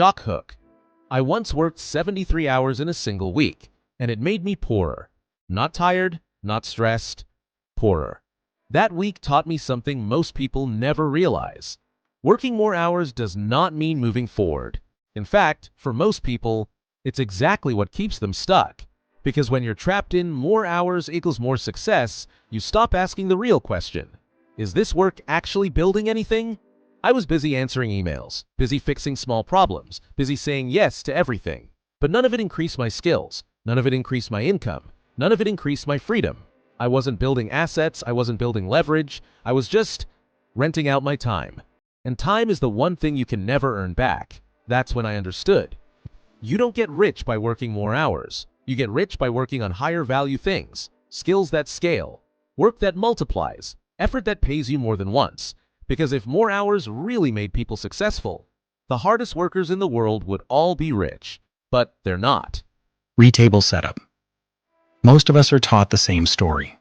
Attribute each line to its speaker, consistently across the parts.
Speaker 1: shock hook. I once worked 73 hours in a single week, and it made me poorer. Not tired, not stressed, poorer. That week taught me something most people never realize. Working more hours does not mean moving forward. In fact, for most people, it's exactly what keeps them stuck. Because when you're trapped in more hours equals more success, you stop asking the real question. Is this work actually building anything? I was busy answering emails, busy fixing small problems, busy saying yes to everything. But none of it increased my skills, none of it increased my income, none of it increased my freedom. I wasn't building assets, I wasn't building leverage, I was just renting out my time. And time is the one thing you can never earn back. That's when I understood. You don't get rich by working more hours. You get rich by working on higher value things, skills that scale, work that multiplies, effort that pays you more than once. Because if more hours really made people successful, the hardest workers in the world would all be rich. But they're not.
Speaker 2: Retable setup. Most of us are taught the same story.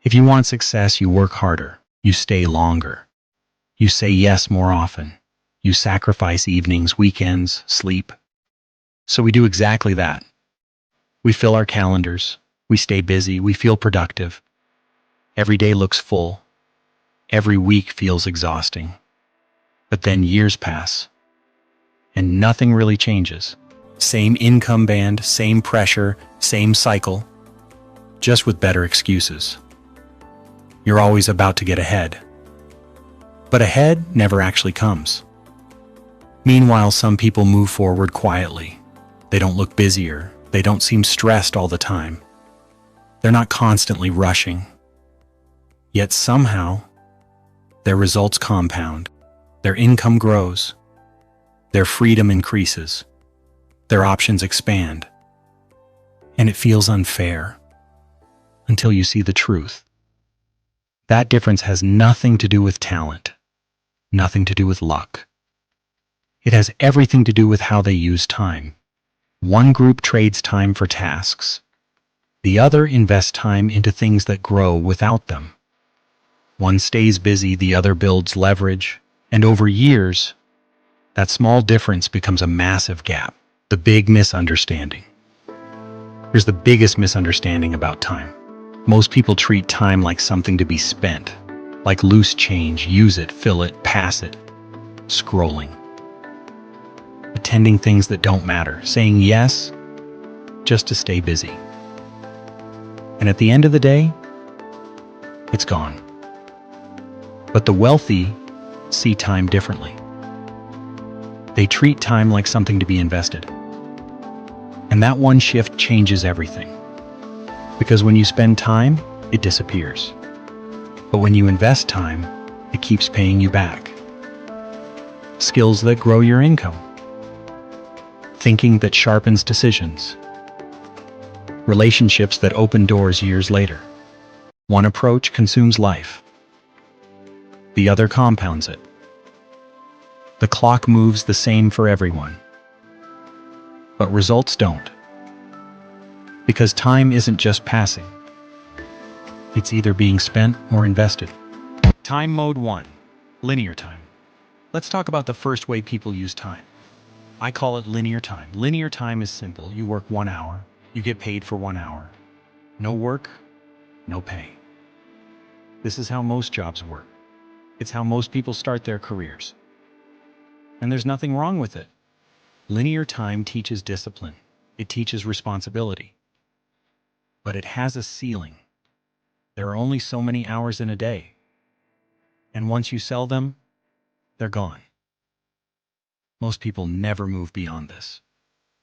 Speaker 2: If you want success, you work harder, you stay longer, you say yes more often, you sacrifice evenings, weekends, sleep. So we do exactly that. We fill our calendars, we stay busy, we feel productive. Every day looks full. Every week feels exhausting. But then years pass, and nothing really changes. Same income band, same pressure, same cycle, just with better excuses. You're always about to get ahead. But ahead never actually comes. Meanwhile, some people move forward quietly. They don't look busier. They don't seem stressed all the time. They're not constantly rushing. Yet somehow, their results compound. Their income grows. Their freedom increases. Their options expand. And it feels unfair until you see the truth. That difference has nothing to do with talent, nothing to do with luck. It has everything to do with how they use time. One group trades time for tasks. The other invests time into things that grow without them. One stays busy, the other builds leverage. And over years, that small difference becomes a massive gap. The big misunderstanding. Here's the biggest misunderstanding about time. Most people treat time like something to be spent, like loose change, use it, fill it, pass it, scrolling, attending things that don't matter, saying yes just to stay busy. And at the end of the day, it's gone. But the wealthy see time differently. They treat time like something to be invested. And that one shift changes everything. Because when you spend time, it disappears. But when you invest time, it keeps paying you back. Skills that grow your income. Thinking that sharpens decisions. Relationships that open doors years later. One approach consumes life. The other compounds it. The clock moves the same for everyone. But results don't. Because time isn't just passing. It's either being spent or invested. Time mode 1. Linear time. Let's talk about the first way people use time. I call it linear time. Linear time is simple. You work 1 hour. You get paid for 1 hour. No work, no pay. This is how most jobs work. It's how most people start their careers. And there's nothing wrong with it. Linear time teaches discipline. It teaches responsibility. But it has a ceiling. There are only so many hours in a day. And once you sell them, they're gone. Most people never move beyond this.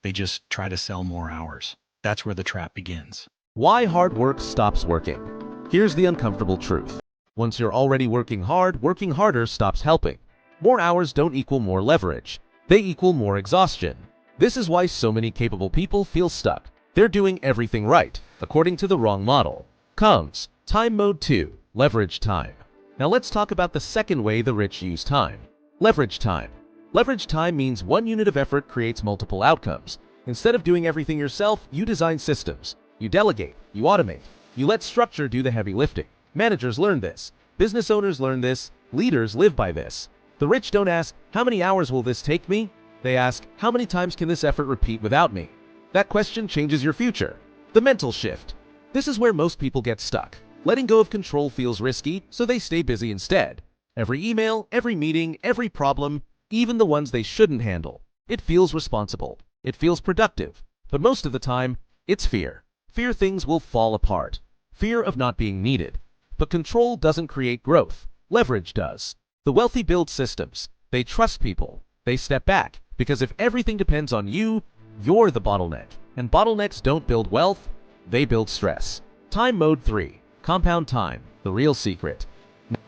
Speaker 2: They just try to sell more hours. That's where the trap begins.
Speaker 1: Why hard work stops working. Here's the uncomfortable truth. Once you're already working hard, working harder stops helping. More hours don't equal more leverage. They equal more exhaustion. This is why so many capable people feel stuck. They're doing everything right, according to the wrong model. Comes time mode 2, leverage time. Now let's talk about the second way the rich use time. Leverage time. Leverage time means one unit of effort creates multiple outcomes. Instead of doing everything yourself, you design systems. You delegate, you automate, you let structure do the heavy lifting. Managers learn this. Business owners learn this. Leaders live by this. The rich don't ask, how many hours will this take me? They ask, how many times can this effort repeat without me? That question changes your future. The mental shift. This is where most people get stuck. Letting go of control feels risky, so they stay busy instead. Every email, every meeting, every problem, even the ones they shouldn't handle. It feels responsible. It feels productive. But most of the time, it's fear. Fear things will fall apart. Fear of not being needed. But control doesn't create growth. Leverage does. The wealthy build systems. They trust people. They step back, because if everything depends on you, you're the bottleneck. And bottlenecks don't build wealth, they build stress. Time mode 3. Compound time. The real secret.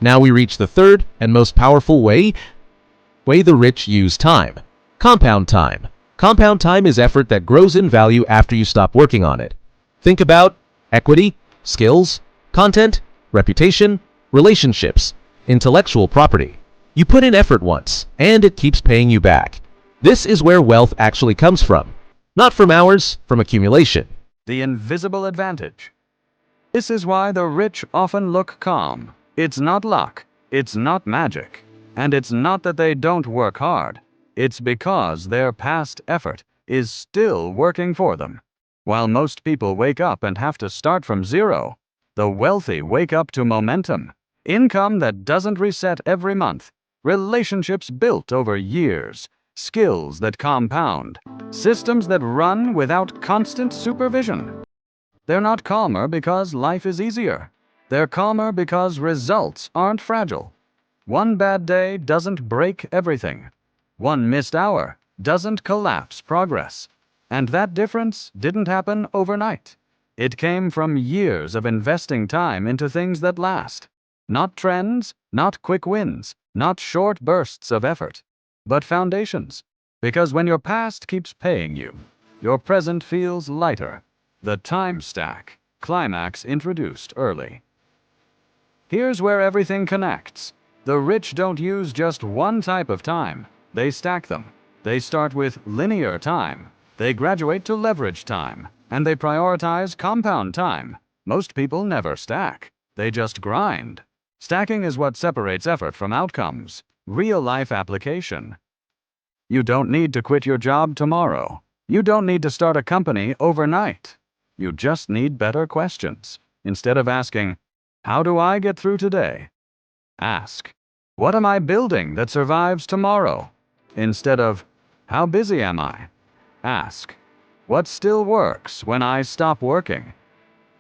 Speaker 1: Now we reach the third and most powerful way the rich use time. Compound time. Compound time is effort that grows in value after you stop working on it. Think about equity, skills, content, reputation, relationships, intellectual property. You put in effort once, and it keeps paying you back. This is where wealth actually comes from. Not from hours, from accumulation.
Speaker 3: The invisible advantage. This is why the rich often look calm. It's not luck, it's not magic, and it's not that they don't work hard. It's because their past effort is still working for them. While most people wake up and have to start from zero, the wealthy wake up to momentum, income that doesn't reset every month, relationships built over years, skills that compound, systems that run without constant supervision. They're not calmer because life is easier. They're calmer because results aren't fragile. One bad day doesn't break everything. One missed hour doesn't collapse progress. And that difference didn't happen overnight. It came from years of investing time into things that last. Not trends, not quick wins, not short bursts of effort, but foundations. Because when your past keeps paying you, your present feels lighter. The time stack, climax introduced early. Here's where everything connects. The rich don't use just one type of time. They stack them. They start with linear time. They graduate to leverage time. And they prioritize compound time. Most people never stack. They just grind. Stacking is what separates effort from outcomes. Real-life application. You don't need to quit your job tomorrow. You don't need to start a company overnight. You just need better questions. Instead of asking, how do I get through today? Ask, what am I building that survives tomorrow? Instead of, how busy am I? Ask, what still works when I stop working?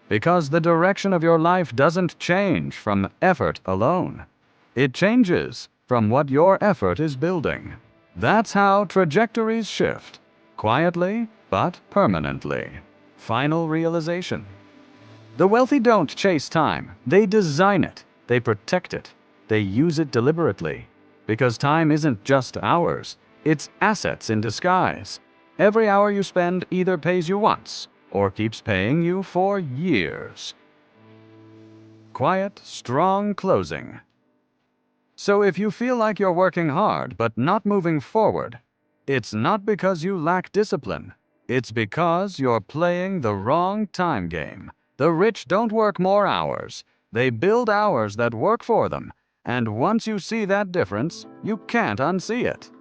Speaker 3: Because the direction of your life doesn't change from effort alone. It changes from what your effort is building. That's how trajectories shift, quietly but permanently. Final realization. The wealthy don't chase time. They design it. They protect it. They use it deliberately. Because time isn't just hours. It's assets in disguise. Every hour you spend either pays you once or keeps paying you for years. Quiet, strong closing. So if you feel like you're working hard but not moving forward, it's not because you lack discipline. It's because you're playing the wrong time game. The rich don't work more hours. They build hours that work for them. And once you see that difference, you can't unsee it.